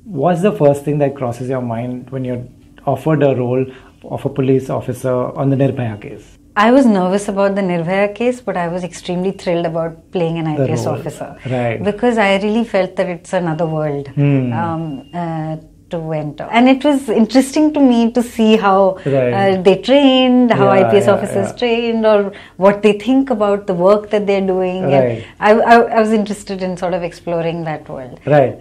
what's the first thing that crosses your mind when you're offered a role of a police officer on the Nirbhaya case? I was nervous about the Nirbhaya case, but I was extremely thrilled about playing an IPS officer. Right. Because I really felt that it's another world to enter. And it was interesting to me to see how they trained, how IPS officers trained, or what they think about the work that they're doing. Right. And I was interested in sort of exploring that world. Right.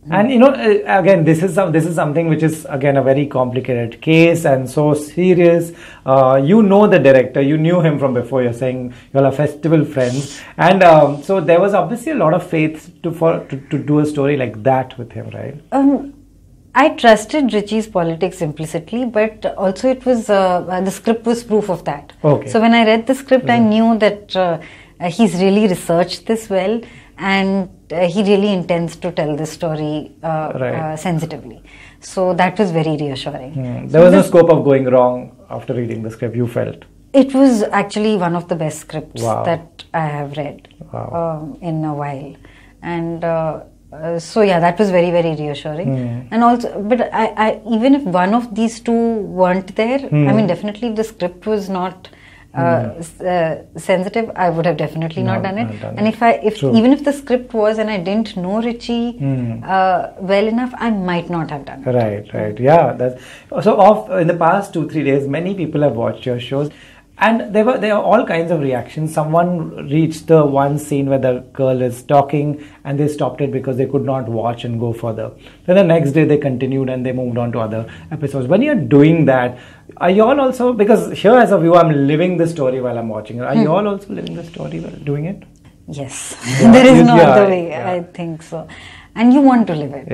And you know, again, this is something which is again a very complicated case and so serious. You know the director, you knew him from before. You're saying you're a festival friends, and so there was obviously a lot of faith to do a story like that with him, right? I trusted Richie's politics implicitly, but also it was the script was proof of that. Okay. So when I read the script, I knew that he's really researched this well, and he really intends to tell this story sensitively. So that was very reassuring. There was no scope of going wrong after reading the script, you felt? It was actually one of the best scripts that I have read in a while. And so yeah, that was very, very reassuring. And also, but I even if one of these two weren't there, I mean, definitely if the script was not sensitive, I would have definitely not done it. And even if the script was and I didn't know Richie well enough, I might not have done it. Right. Yeah. That's so. In the past 2-3 days, many people have watched your shows, and there are all kinds of reactions. Someone reached the one scene where the girl is talking, and they stopped it because they could not watch and go further. Then the next day they continued and they moved on to other episodes. When you're doing that, are you all also, because here as a viewer I'm living the story while I'm watching it, are you all also living the story while doing it? Yes. There is no other way. I think so. And you want to live it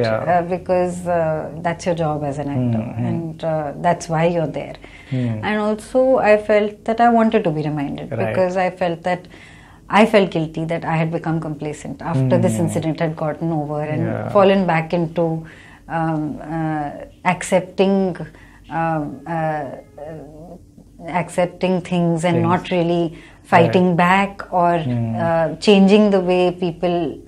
because that's your job as an actor, and that's why you're there. And also I felt that I wanted to be reminded because I felt guilty that I had become complacent after this incident had gotten over and fallen back into accepting things and not really fighting back or changing the way people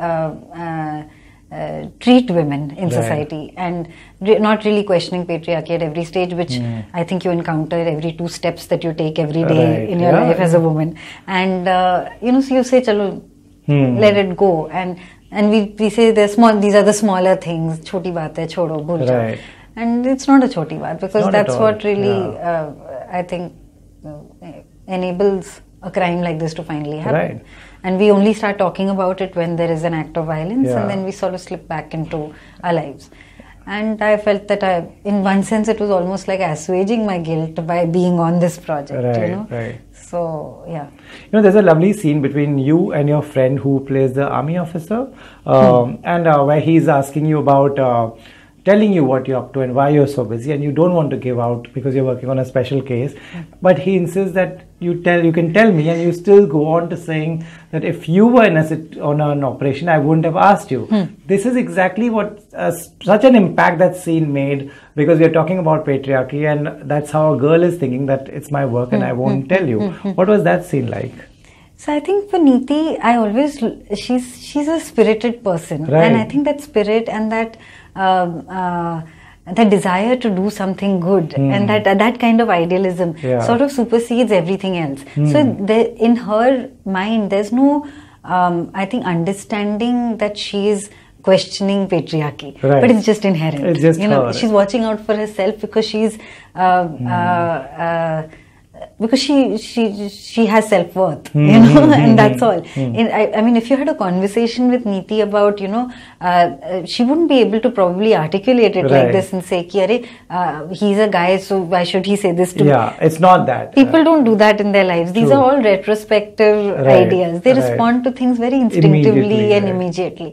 treat women in society, and not really questioning patriarchy at every stage, which I think you encounter every 2 steps that you take every day in your life as a woman. And so you say, "Chalo, let it go," and we say these are the smaller things. Choti baat hai, chodo, bhul jao. And it's not a choti baat, because that's what really I think enables a crime like this to finally happen. And we only start talking about it when there is an act of violence, and then we sort of slip back into our lives. And I felt that in one sense, it was almost like assuaging my guilt by being on this project. So, yeah. There's a lovely scene between you and your friend who plays the army officer, and where he's asking you about telling you what you're up to and why you're so busy, and you don't want to give out because you're working on a special case, but he insists that you can tell me, and you still go on to saying that if you were on an operation, I wouldn't have asked you. This is exactly what such an impact that scene made, because we are talking about patriarchy, and that's how a girl is thinking, that it's my work and I won't tell you. What was that scene like? So I think for Neeti, she's a spirited person, and I think that spirit and that the desire to do something good and that kind of idealism sort of supersedes everything else. So in her mind, there's no I think understanding that she is questioning patriarchy, but it's just inherent. It's just her, she's watching out for herself because she's because she has self-worth, and that's all. I mean, if you had a conversation with Neeti about, she wouldn't be able to probably articulate it like this and say, he's a guy, so why should he say this to me? Yeah, it's not that. People don't do that in their lives. These are all retrospective ideas. They respond to things very instinctively and immediately.